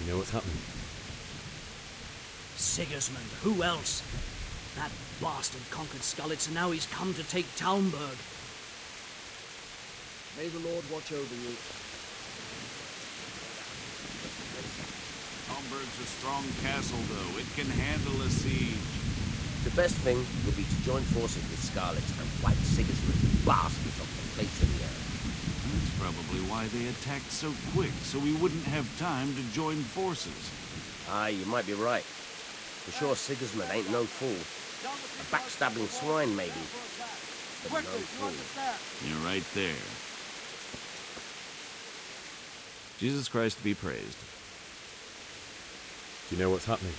You know what's happening? Sigismund, who else? That bastard conquered Skalitz, and now he's come to take Talmberg. May the Lord watch over you. Talmberg's a strong castle, though. It can handle a siege. The best thing would be to join forces with Skalitz and wipe Sigismund's bastards off the face of the earth. That's probably why they attacked so quick, so we wouldn't have time to join forces. Aye, you might be right. For sure Sigismund ain't no fool. A backstabbing swine, maybe. But no fool. You're right there. Jesus Christ be praised. Do you know what's happening?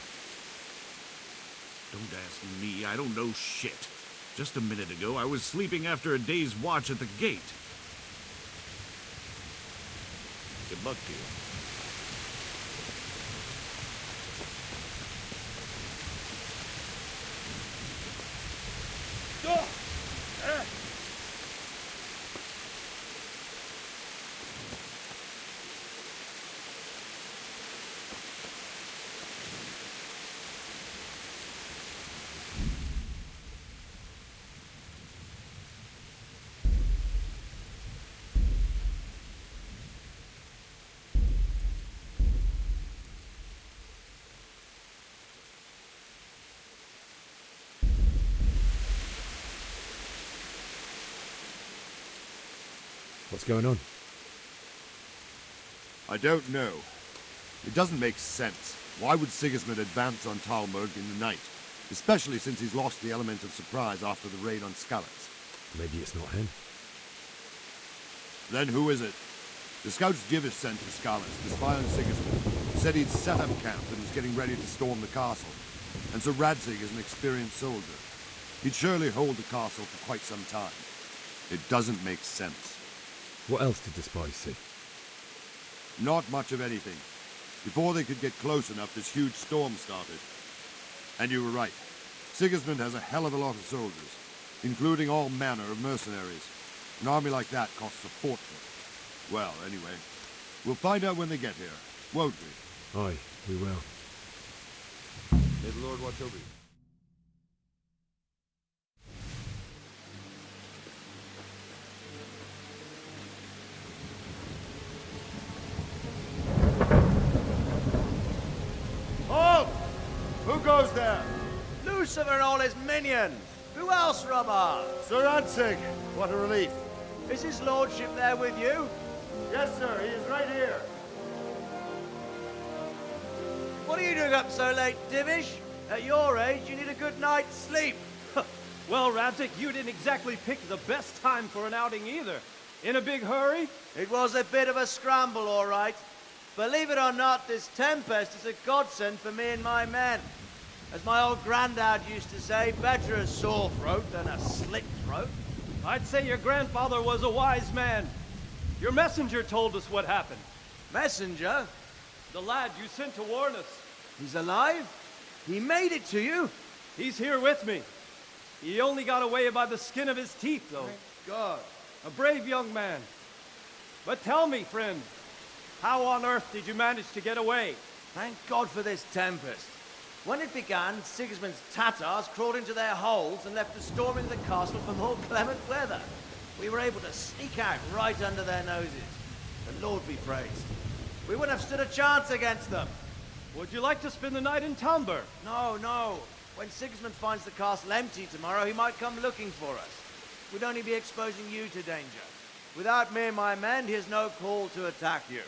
Don't ask me, I don't know shit. Just a minute ago, I was sleeping after a day's watch at the gate. Good luck to you. What's going on? I don't know. It doesn't make sense. Why would Sigismund advance on Talmberg in the night? Especially since he's lost the element of surprise after the raid on Skalitz. Maybe it's not him. Then who is it? The scouts GeForce sent to Skalitz to spy on Sigismund. Said he'd set up camp and was getting ready to storm the castle. And so Radzig is an experienced soldier. He'd surely hold the castle for quite some time. It doesn't make sense. What else did the spies see? Not much of anything. Before they could get close enough, this huge storm started. And you were right. Sigismund has a hell of a lot of soldiers, including all manner of mercenaries. An army like that costs a fortune. Well, anyway, we'll find out when they get here, won't we? Aye, we will. May the Lord watch over you. Halt! Who goes there? Lucifer and all his minions! Who else, Robber? Sir Radzig, what a relief. Is his lordship there with you? Yes, sir, he is right here. What are you doing up so late, Divish? At your age, you need a good night's sleep. Well, Radzig, you didn't exactly pick the best time for an outing either. In a big hurry? It was a bit of a scramble, all right. Believe it or not, this tempest is a godsend for me and my men. As my old granddad used to say, better a sore throat than a slit throat. I'd say your grandfather was a wise man. Your messenger told us what happened. Messenger? The lad you sent to warn us. He's alive? He made it to you? He's here with me. He only got away by the skin of his teeth, though. Thank God. A brave young man. But tell me, friend, how on earth did you manage to get away? Thank God for this tempest. When it began, Sigismund's Tatars crawled into their holes and left us storming the castle for more clement weather. We were able to sneak out right under their noses. The Lord be praised. We wouldn't have stood a chance against them. Would you like to spend the night in Talmberg? No, no. When Sigismund finds the castle empty tomorrow, he might come looking for us. We'd only be exposing you to danger. Without me and my men, he has no call to attack you.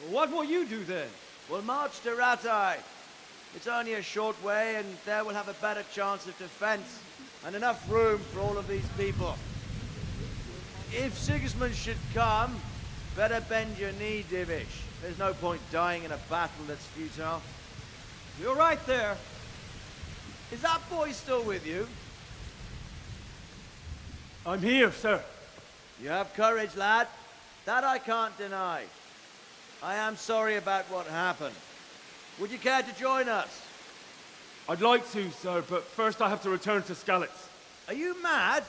What will you do then? We'll march to Ratai. It's only a short way, and there we'll have a better chance of defense, and enough room for all of these people. If Sigismund should come, better bend your knee, Divish. There's no point dying in a battle that's futile. You're right there. Is that boy still with you? I'm here, sir. You have courage, lad. That I can't deny. I am sorry about what happened. Would you care to join us? I'd like to, sir, but first I have to return to Skalitz. Are you mad?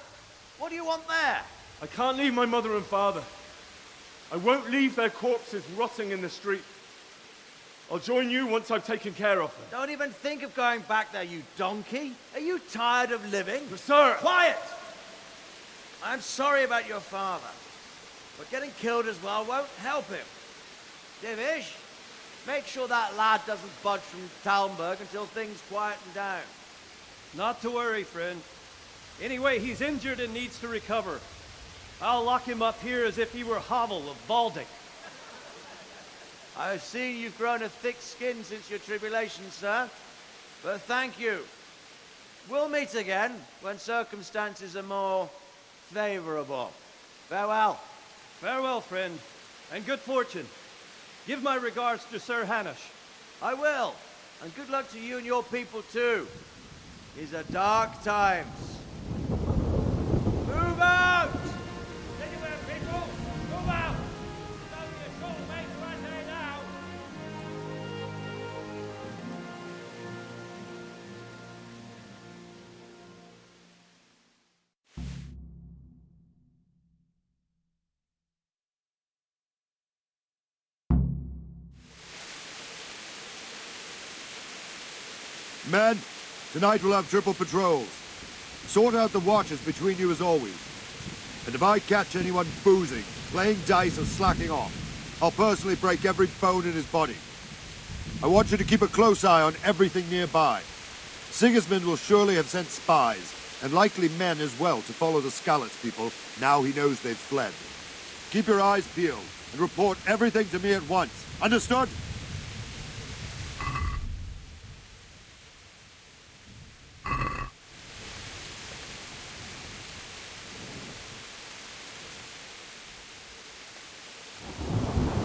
What do you want there? I can't leave my mother and father. I won't leave their corpses rotting in the street. I'll join you once I've taken care of them. Don't even think of going back there, you donkey. Are you tired of living? Sir! Quiet! I'm sorry about your father, but getting killed as well won't help him. Divish, make sure that lad doesn't budge from Talmberg until things quieten down. Not to worry, friend. Anyway, he's injured and needs to recover. I'll lock him up here as if he were Hovel of Balding. I've seen you've grown a thick skin since your tribulation, sir. But thank you. We'll meet again when circumstances are more favorable. Farewell. Farewell, friend, and good fortune. Give my regards to Sir Hanush. I will. And good luck to you and your people, too. These are dark times. Move out! Anywhere, people! Move out! It's only a short way to right there now. Men, tonight we'll have triple patrols. Sort out the watches between you as always. And if I catch anyone boozing, playing dice or slacking off, I'll personally break every bone in his body. I want you to keep a close eye on everything nearby. Sigismund will surely have sent spies, and likely men as well, to follow the Skalitz people now he knows they've fled. Keep your eyes peeled, and report everything to me at once. Understood?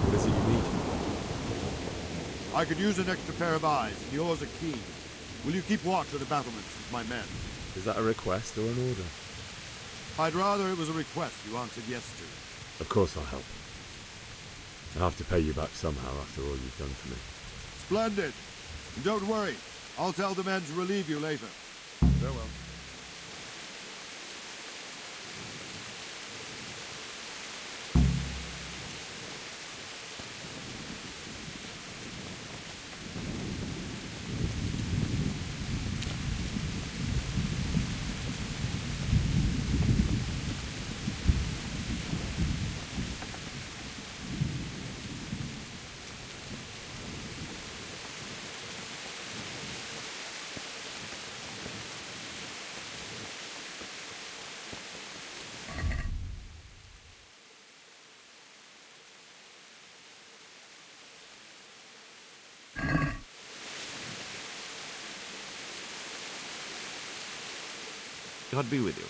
What is it you need? I could use an extra pair of eyes, and yours are keen. Will you keep watch of the battlements with my men? Is that a request or an order? I'd rather it was a request you answered yes to. Of course I'll help. I'll have to pay you back somehow after all you've done for me. Splendid. And don't worry, I'll tell the men to relieve you later. Farewell. God be with you.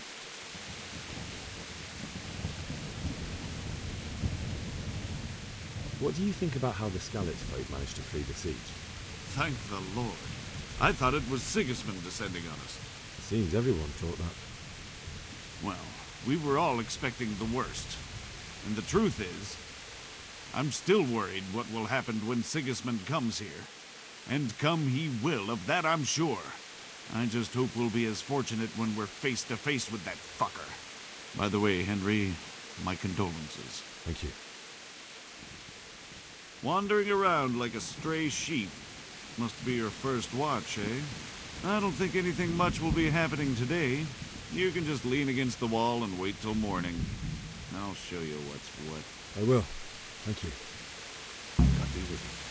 What do you think about how the Skalitz folk managed to flee the siege? Thank the Lord. I thought it was Sigismund descending on us. Seems everyone thought that. Well, we were all expecting the worst. And the truth is, I'm still worried what will happen when Sigismund comes here. And come he will, of that I'm sure. I just hope we'll be as fortunate when we're face to face with that fucker. By the way, Henry, my condolences. Thank you. Wandering around like a stray sheep. Must be your first watch, eh? I don't think anything much will be happening today. You can just lean against the wall and wait till morning. I'll show you what's what. I will. Thank you. God be with you.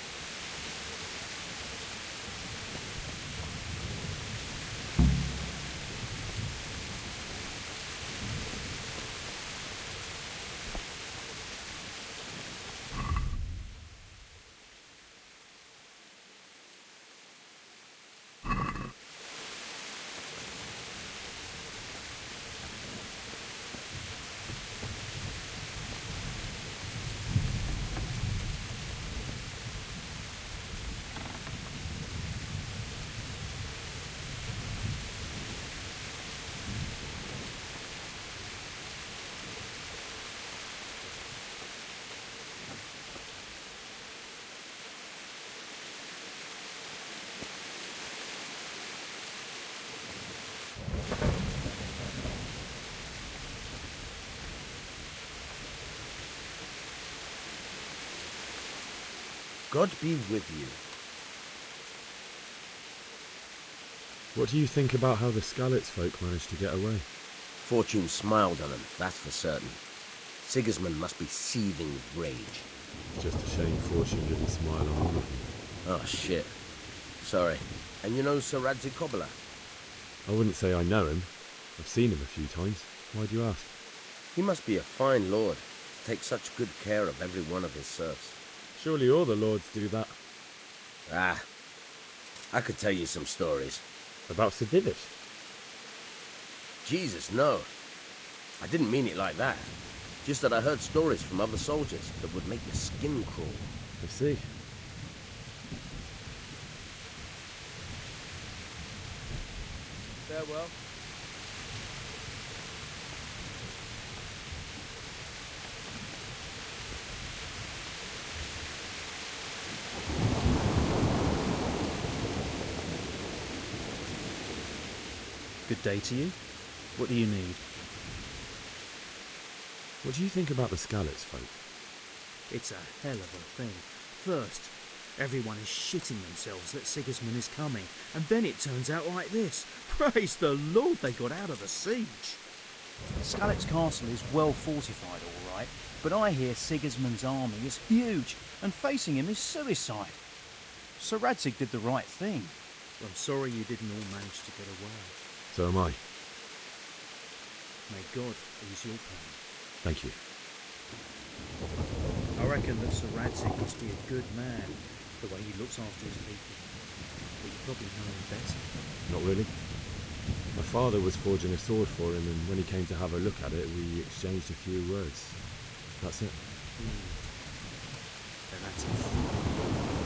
God be with you. What do you think about how the Skalitz folk managed to get away? Fortune smiled on him, that's for certain. Sigismund must be seething with rage. Just a shame Fortune didn't smile on all of them. Oh, shit. Sorry. And you know Sir Radzi Kobyla? I wouldn't say I know him. I've seen him a few times. Why do you ask? He must be a fine lord. Takes such good care of every one of his serfs. Surely all the lords do that. Ah, I could tell you some stories. About Sir Divish? Jesus, no. I didn't mean it like that. Just that I heard stories from other soldiers that would make your skin crawl. I see. Farewell. Good day to you. What do you need? What do you think about the Skalitz folk? It's a hell of a thing. First, everyone is shitting themselves that Sigismund is coming, and then it turns out like this. Praise the Lord they got out of the siege. Skalitz Castle is well fortified, all right, but I hear Sigismund's army is huge, and facing him is suicide. Sir Radzig did the right thing. I'm sorry you didn't all manage to get away. So am I. May God ease your pain. Thank you. I reckon that Sir Radzig must be a good man, the way he looks after his people. But you probably know him better. Not really. My father was forging a sword for him, and when he came to have a look at it, we exchanged a few words. That's it. Then that's it.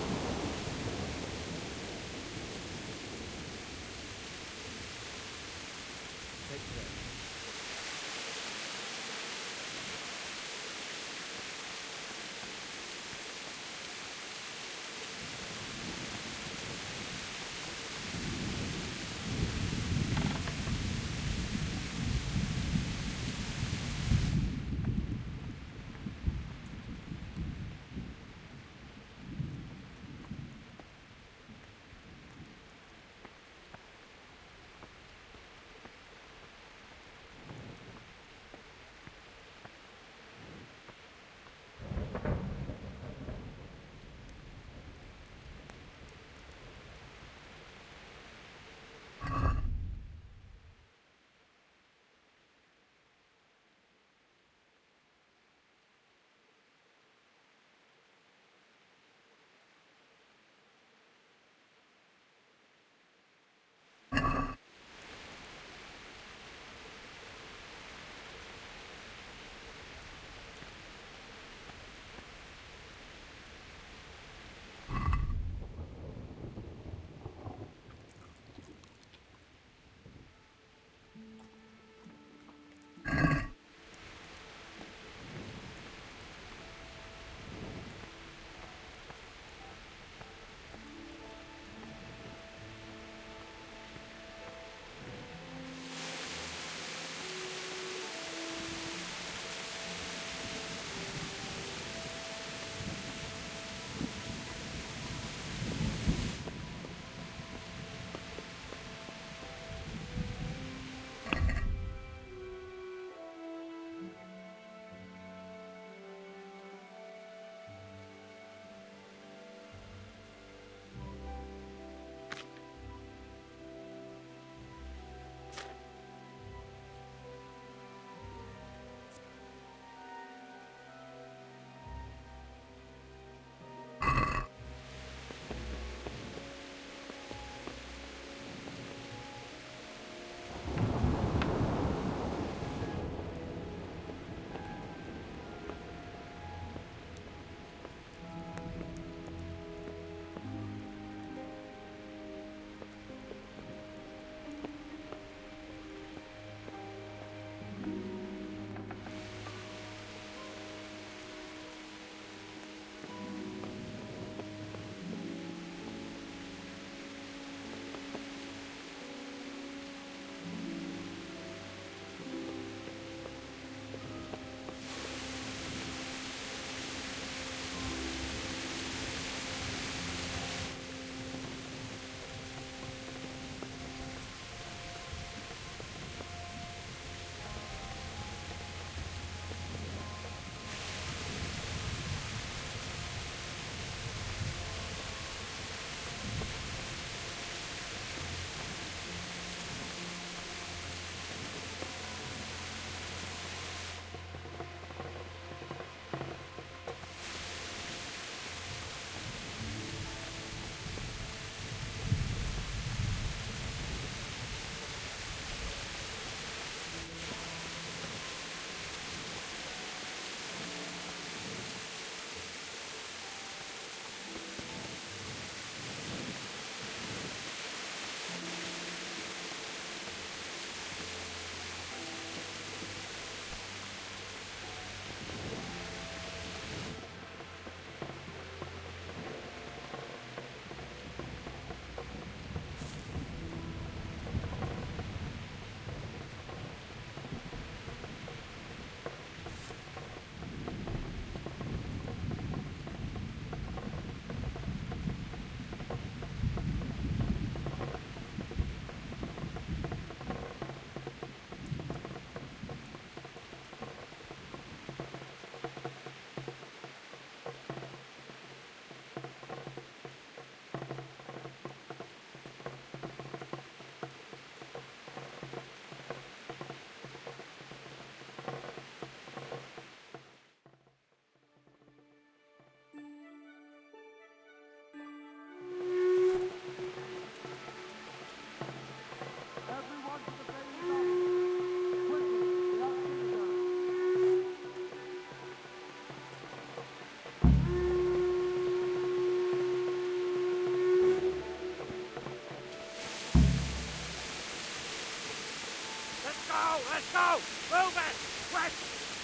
go! Let's go! Move it! Quick!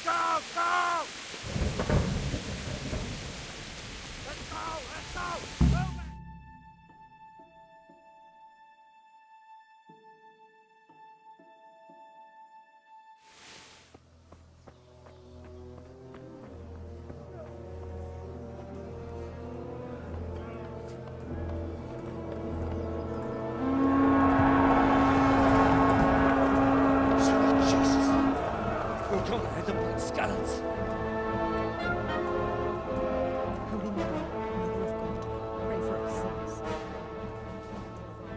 Go! Go! Let's go! Let's go! Move it!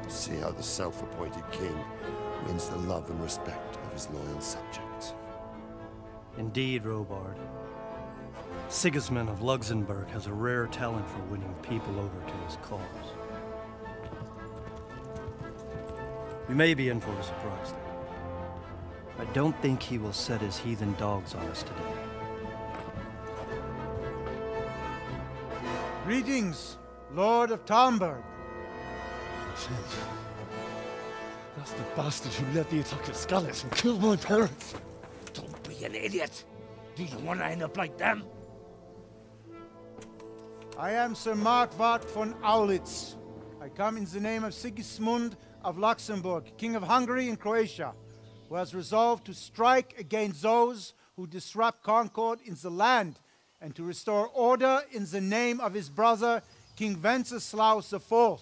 See how the self-appointed king wins the love and respect of his loyal subjects. Indeed, Robard. Sigismund of Luxembourg has a rare talent for winning people over to his cause. You may be in for a surprise, though. I don't think he will set his heathen dogs on us today. Greetings, Lord of Talmberg. That's the bastard who led the attack at Skalitz and killed my parents. Don't be an idiot! Do you want to end up like them? I am Sir Markwart von Aulitz. I come in the name of Sigismund of Luxembourg, King of Hungary and Croatia, who has resolved to strike against those who disrupt concord in the land and to restore order in the name of his brother, King Wenceslaus IV.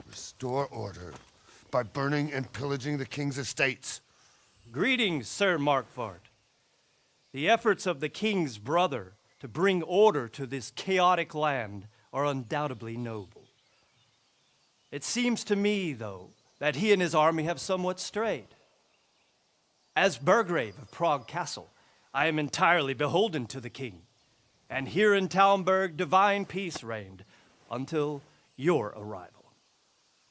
Restore order by burning and pillaging the king's estates. Greetings, Sir Markwart. The efforts of the king's brother to bring order to this chaotic land are undoubtedly noble. It seems to me, though, that he and his army have somewhat strayed. As Burgrave of Prague Castle, I am entirely beholden to the king, and here in Talmberg divine peace reigned until your arrival.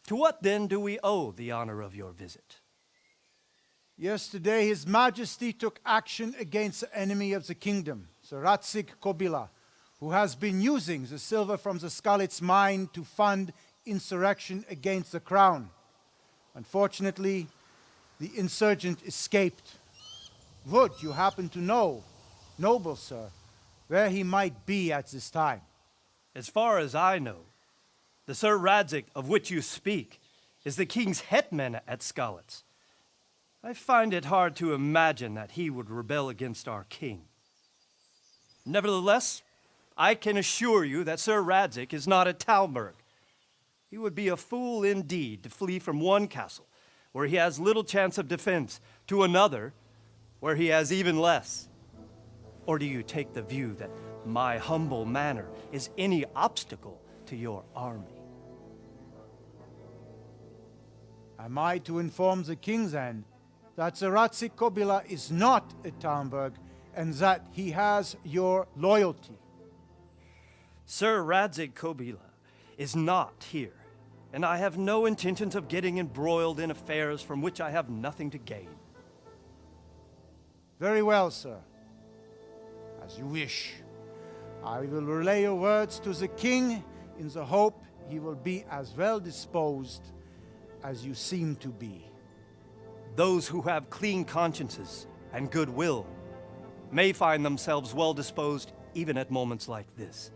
To what then do we owe the honor of your visit? Yesterday, His Majesty took action against the enemy of the kingdom, Sir Radzig Kobyla, who has been using the silver from the Skalitz mine to fund insurrection against the crown. Unfortunately, the insurgent escaped. Would you happen to know, noble sir, where he might be at this time? As far as I know, the Sir Radzig of which you speak is the king's hetman at Skalitz. I find it hard to imagine that he would rebel against our king. Nevertheless, I can assure you that Sir Radzig is not at Talmberg. He would be a fool indeed to flee from one castle, where he has little chance of defense, to another, where he has even less. Or do you take the view that my humble manner is any obstacle to your army? Am I to inform the king then that Sir Radzig Kobyla is not at Talmberg and that he has your loyalty? Sir Radzig Kobyla is not here, and I have no intentions of getting embroiled in affairs from which I have nothing to gain. Very well, sir. As you wish. I will relay your words to the king in the hope he will be as well disposed as you seem to be. Those who have clean consciences and goodwill may find themselves well disposed even at moments like this,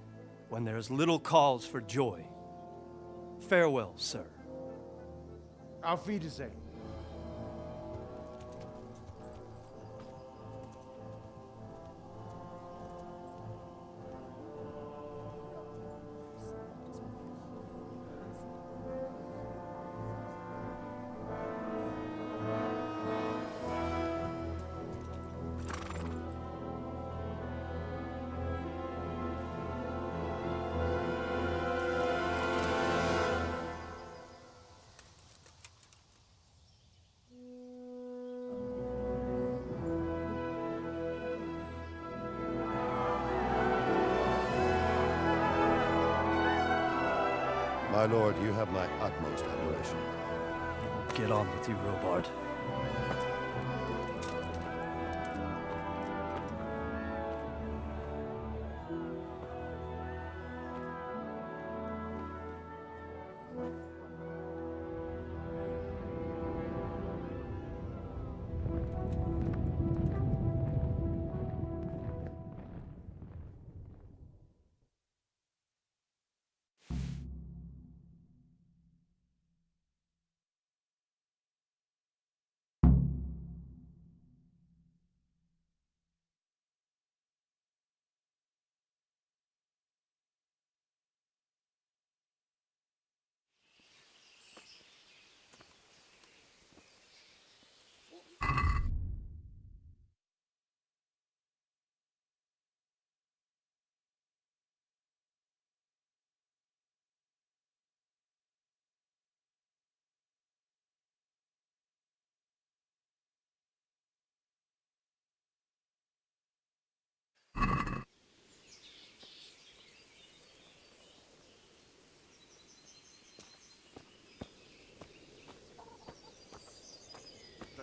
when there is little cause for joy. Farewell, sir. Auf Wiedersehen. My lord, you have my utmost admiration. Get on with you, Robard.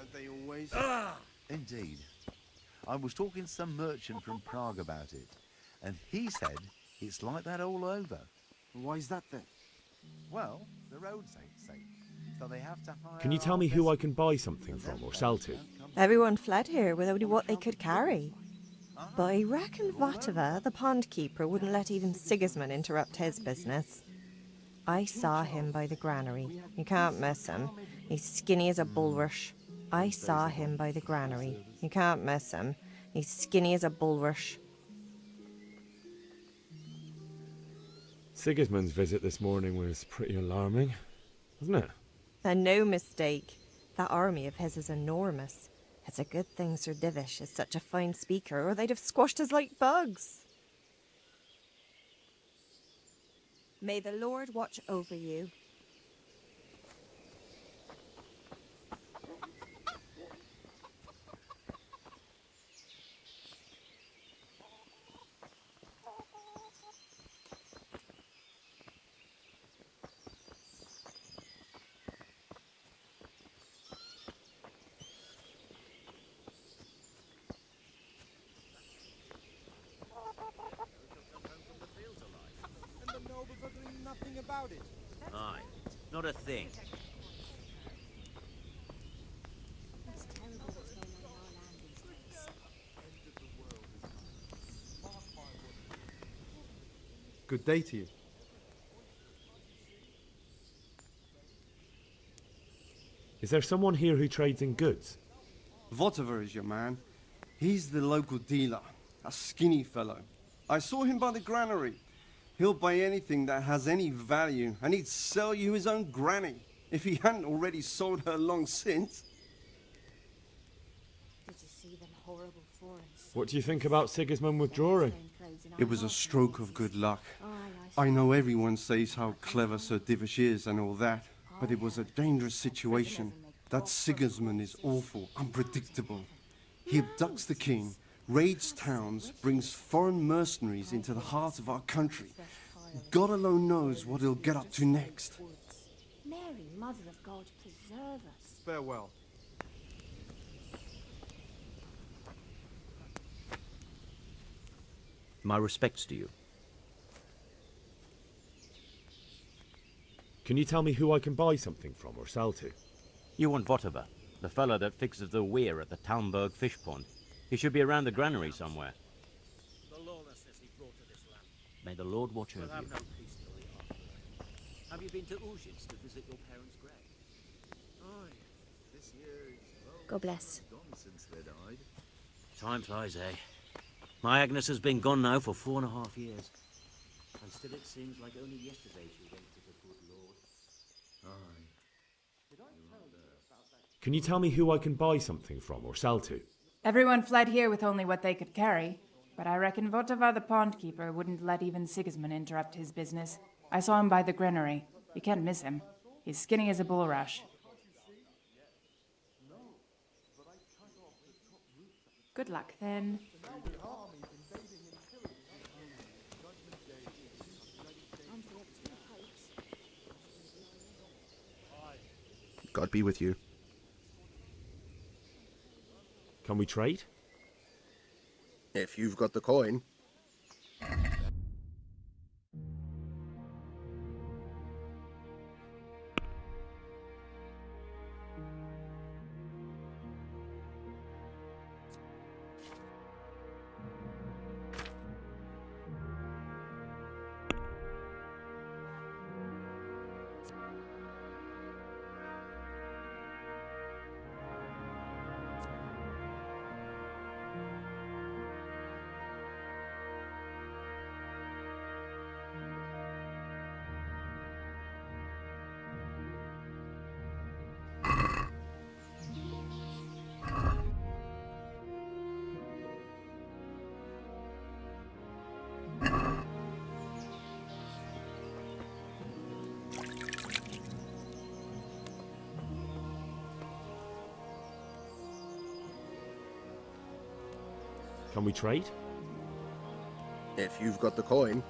Aren't they always? Indeed. I was talking to some merchant from Prague about it, and he said it's like that all over. Why is that then? Well, the roads ain't safe, so they have to hire... Can you tell me who I can buy something from or sell to? Everyone fled here with only what they could carry. But I reckon Votova, the pond keeper, wouldn't let even Sigismund interrupt his business. I saw him by the granary. You can't miss him. He's skinny as a bulrush. I saw him by the granary. You can't miss him. He's skinny as a bulrush. Sigismund's visit this morning was pretty alarming, wasn't it? And no mistake. That army of his is enormous. It's a good thing Sir Divish is such a fine speaker, or they'd have squashed us like bugs. May the Lord watch over you. Nothing about it. Aye, not a thing. It's terrible what's going on in our land these days. Good day to you. Is there someone here who trades in goods? Votova is your man. He's the local dealer, a skinny fellow. I saw him by the granary. He'll buy anything that has any value, and he'd sell you his own granny, if he hadn't already sold her long since. Did you see them horrible foreigns? What do you think about Sigismund withdrawing? It was a stroke of good luck. I know everyone says how clever Sir Divish is and all that, but it was a dangerous situation. That Sigismund is awful, unpredictable. He abducts the king, raids towns, brings foreign mercenaries into the heart of our country. God alone knows what he'll get up to next. Mary, Mother of God, preserve us. Farewell. My respects to you. Can you tell me who I can buy something from or sell to? You want Votova, the fellow that fixes the weir at the Talmberg fish pond. He should be around the granary somewhere. The lawlessness he brought to this land. May the Lord watch over We'll have you. no peace till the afterlife. Have you been to Ujits to visit your parents' grave? Aye. This year is God bless. gone since they died. Time flies, eh? My Agnes has been gone now for 4.5 years. And still it seems like only yesterday she went to the good Lord. Aye. Can you tell me who I can buy something from or sell to? Everyone fled here with only what they could carry, but I reckon Votova the pond keeper wouldn't let even Sigismund interrupt his business. I saw him by the granary. You can't miss him. He's skinny as a bulrush. Good luck, then. God be with you. Can we trade? If you've got the coin. Can we trade? If you've got the coin.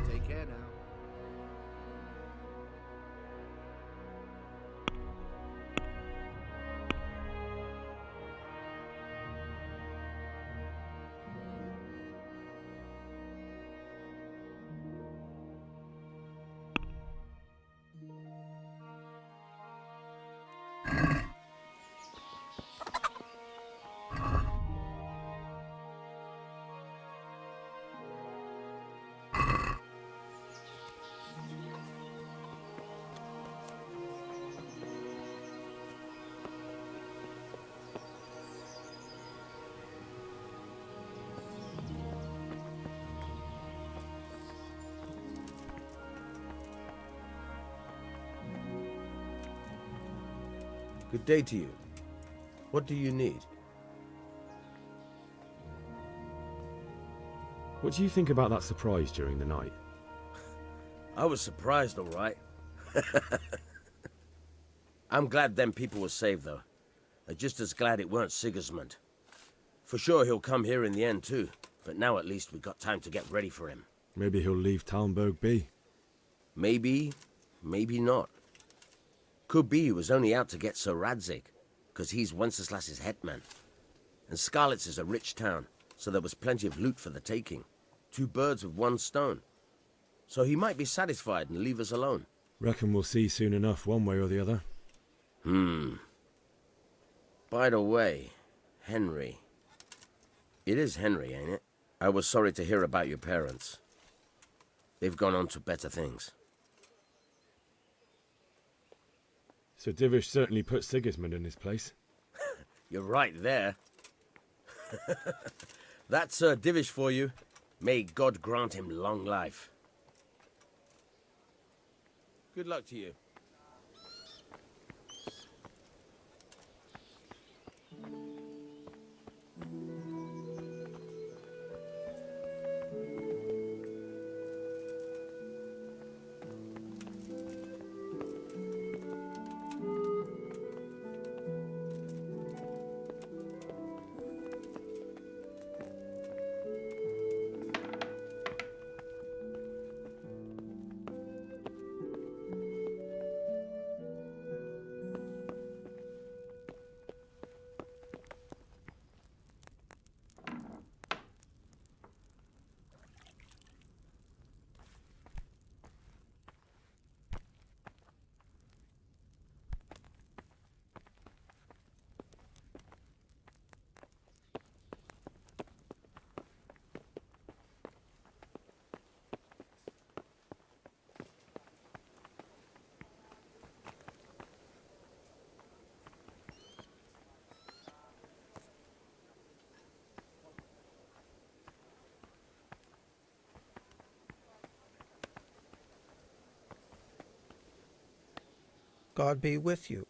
Take care now. Good day to you. What do you need? What do you think about that surprise during the night? I was surprised, all right. I'm glad them people were saved, though. I'm just as glad it weren't Sigismund. For sure he'll come here in the end, too. But now at least we've got time to get ready for him. Maybe he'll leave Talmberg be. Maybe, maybe not. Could be he was only out to get Sir Radzig, because he's Wenceslas's hetman. And Skalitz is a rich town, so there was plenty of loot for the taking. 2 birds with 1 stone. So he might be satisfied and leave us alone. Reckon we'll see soon enough, one way or the other. By the way, Henry. It is Henry, ain't it? I was sorry to hear about your parents. They've gone on to better things. Sir Divish certainly put Sigismund in his place. You're right there. That's Sir Divish for you. May God grant him long life. Good luck to you. God be with you.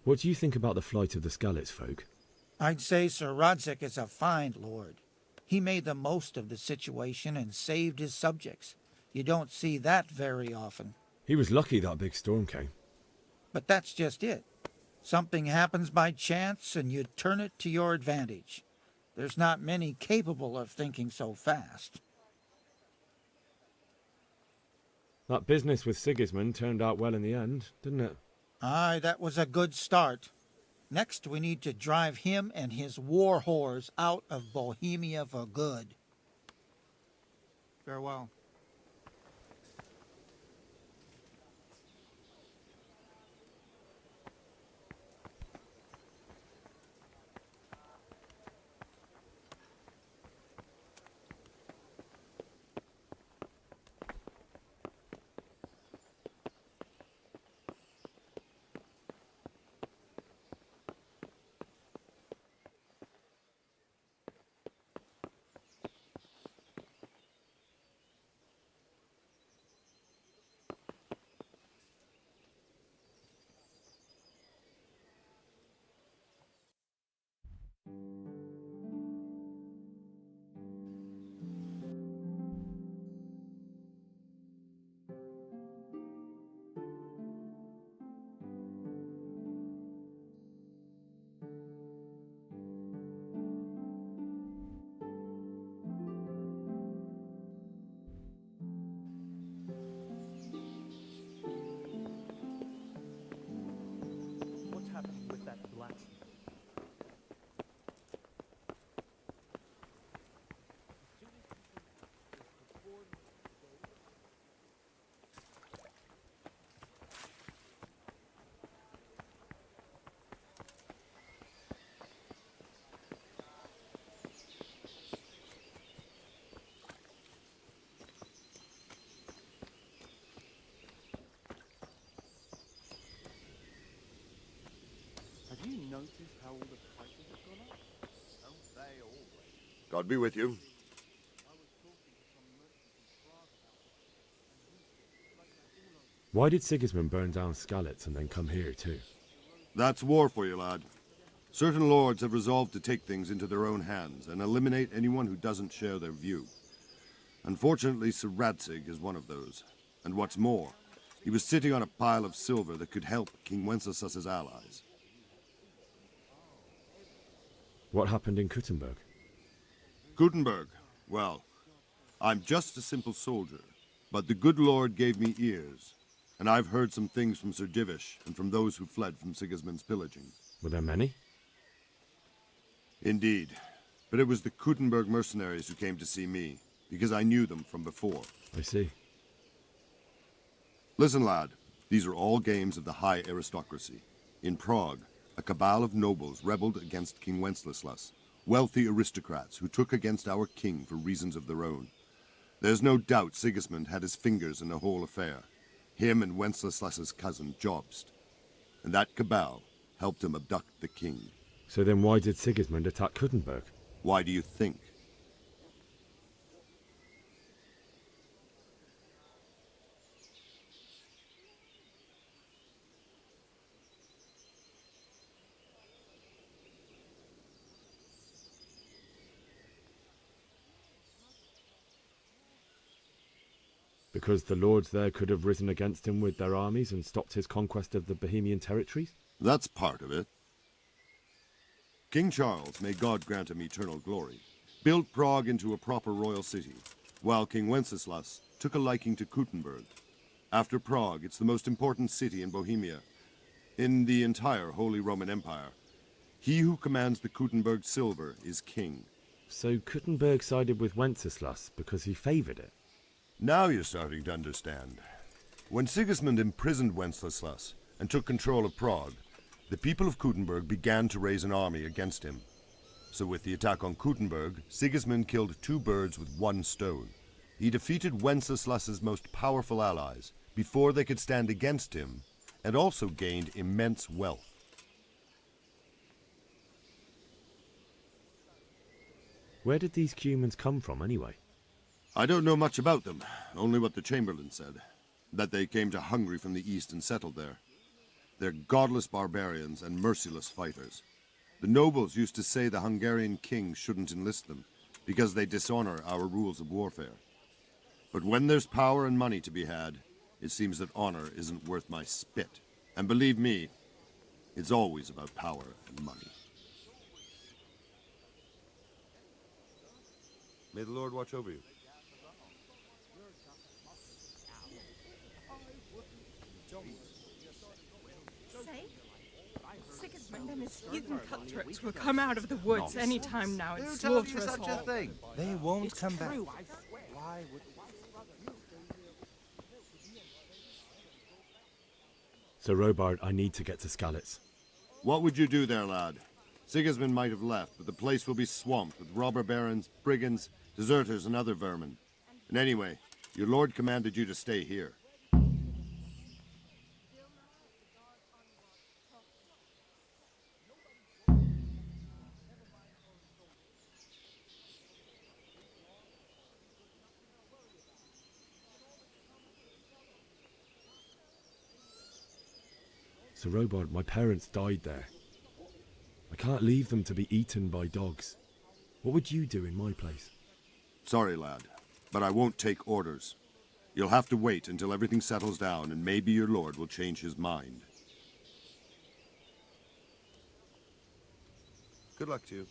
What do you think about the flight of the Skalitz folk? I'd say Sir Radzig is a fine lord. He made the most of the situation and saved his subjects. You don't see that very often. He was lucky that big storm came. But that's just it. Something happens by chance and you turn it to your advantage. There's not many capable of thinking so fast. That business with Sigismund turned out well in the end, didn't it? Aye, that was a good start. Next, we need to drive him and his war whores out of Bohemia for good. Farewell. What's happening with that blacksmith? Have you noticed how all the prices have gone up? Don't they always? God be with you. Why did Sigismund burn down Skalitz and then come here too? That's war for you, lad. Certain lords have resolved to take things into their own hands and eliminate anyone who doesn't share their view. Unfortunately, Sir Radzig is one of those. And what's more, he was sitting on a pile of silver that could help King Wenceslas's allies. What happened in Kuttenberg? Gutenberg, well, I'm just a simple soldier, but the good Lord gave me ears, and I've heard some things from Sir Divish and from those who fled from Sigismund's pillaging. Were there many? Indeed, but it was the Kuttenberg mercenaries who came to see me, because I knew them from before. I see. Listen, lad, these are all games of the high aristocracy. In Prague, a cabal of nobles rebelled against King Wenceslas, wealthy aristocrats who took against our king for reasons of their own. There's no doubt Sigismund had his fingers in the whole affair. Him and Wenceslas's cousin, Jobst. And that cabal helped him abduct the king. So then why did Sigismund attack Kuttenberg? Why do you think? Because the lords there could have risen against him with their armies and stopped his conquest of the Bohemian territories? That's part of it. King Charles, may God grant him eternal glory, built Prague into a proper royal city, while King Wenceslas took a liking to Kuttenberg. After Prague, it's the most important city in Bohemia, in the entire Holy Roman Empire. He who commands the Kuttenberg silver is king. So Kuttenberg sided with Wenceslas because he favoured it? Now you're starting to understand. When Sigismund imprisoned Wenceslas and took control of Prague, the people of Kuttenberg began to raise an army against him. So with the attack on Kuttenberg, Sigismund killed two birds with one stone. He defeated Wenceslas's most powerful allies before they could stand against him, and also gained immense wealth. Where did these humans come from anyway? I don't know much about them, only what the Chamberlain said, that they came to Hungary from the east and settled there. They're godless barbarians and merciless fighters. The nobles used to say the Hungarian king shouldn't enlist them, because they dishonor our rules of warfare. But when there's power and money to be had, it seems that honor isn't worth my spit. And believe me, it's always about power and money. May the Lord watch over you. Sigismund and his heathen cutthroats will come out of the woods any time now and Who told slaughter you us such all. a thing? They won't come back. So Robard, I need to get to Skalitz. What would you do there, lad? Sigismund might have left, but the place will be swamped with robber barons, brigands, deserters, and other vermin. And anyway, your lord commanded you to stay here. So Robard, my parents died there. I can't leave them to be eaten by dogs. What would you do in my place? Sorry, lad, but I won't take orders. You'll have to wait until everything settles down, and maybe your lord will change his mind. Good luck to you.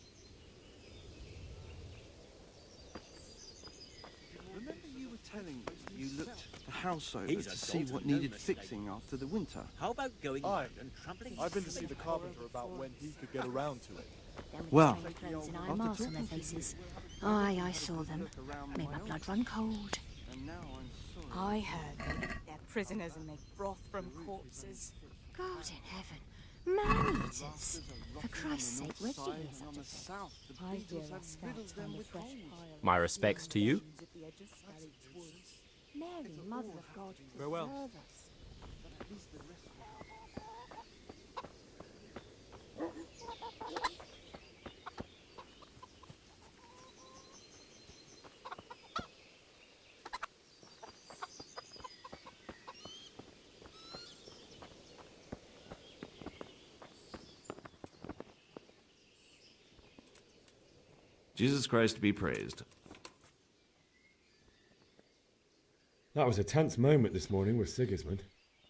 Remember you were telling me you looked the house over to see what needed fixing after the winter? How about going Aye. round and trampling I've been to see the carpenter about when he could get around to it. Well, Clothes and iron after marks on their talking to you, faces. Aye, I saw them. Made my blood run cold. and now I'm sorry. I heard they're prisoners and make broth from corpses. God in heaven. Man-eaters. For Christ's sake, where'd you hear such a thing? I hear a scout on the fresh pile. My respects to you. Mary, Mother of God, Farewell. preserve us. Jesus Christ be praised. That was a tense moment this morning with Sigismund.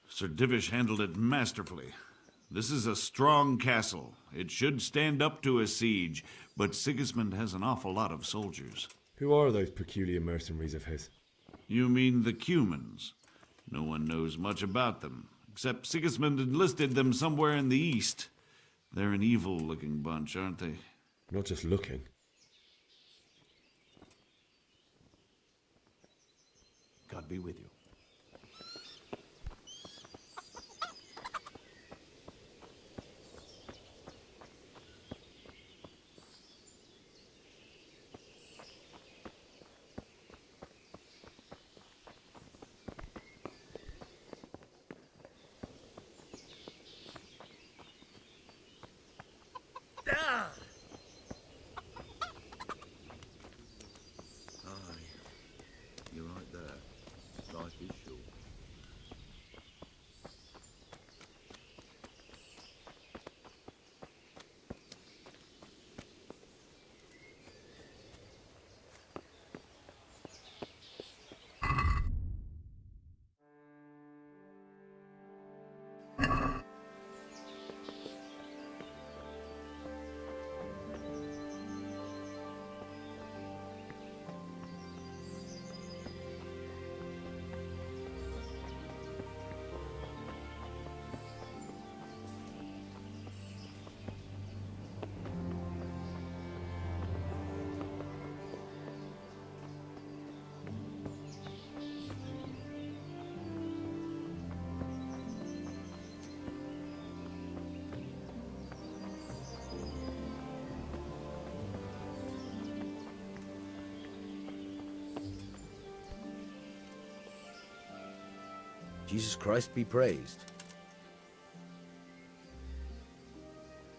Sir Divish handled it masterfully. This is a strong castle. It should stand up to a siege, but Sigismund has an awful lot of soldiers. Who are those peculiar mercenaries of his? You mean the Cumans? No one knows much about them, except Sigismund enlisted them somewhere in the east. They're an evil-looking bunch, aren't they? Not just looking. God be with you. You're right there. Life is short. Jesus Christ be praised.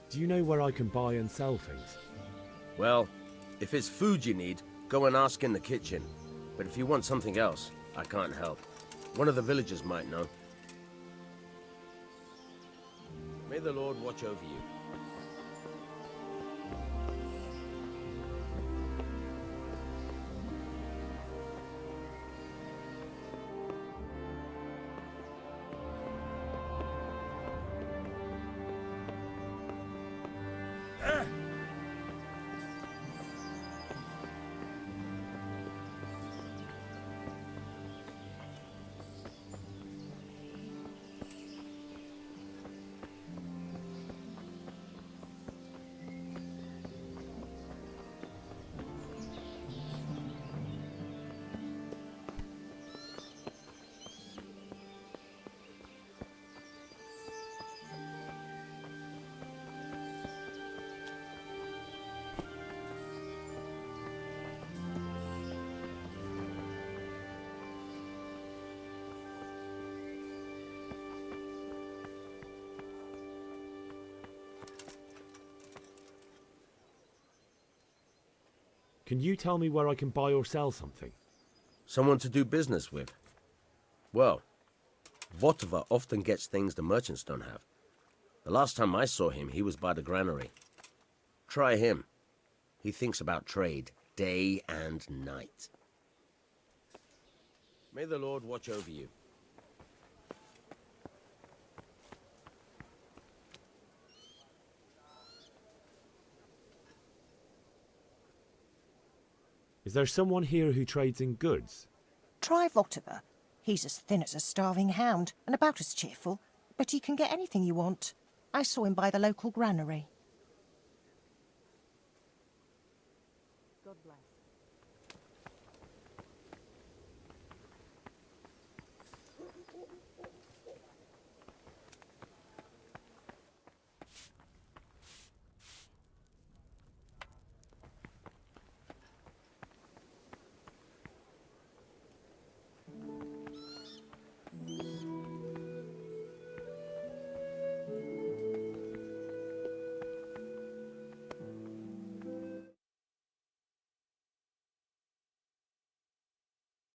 Do you know where I can buy and sell things? Well, if it's food you need, go and ask in the kitchen. But if you want something else, I can't help. One of the villagers might know. May the Lord watch over you. Can you tell me where I can buy or sell something? Someone to do business with? Well, Votova often gets things the merchants don't have. The last time I saw him, he was by the granary. Try him. He thinks about trade, day and night. May the Lord watch over you. Is there someone here who trades in goods? Try Votova. He's as thin as a starving hound and about as cheerful, but he can get anything you want. I saw him by the local granary.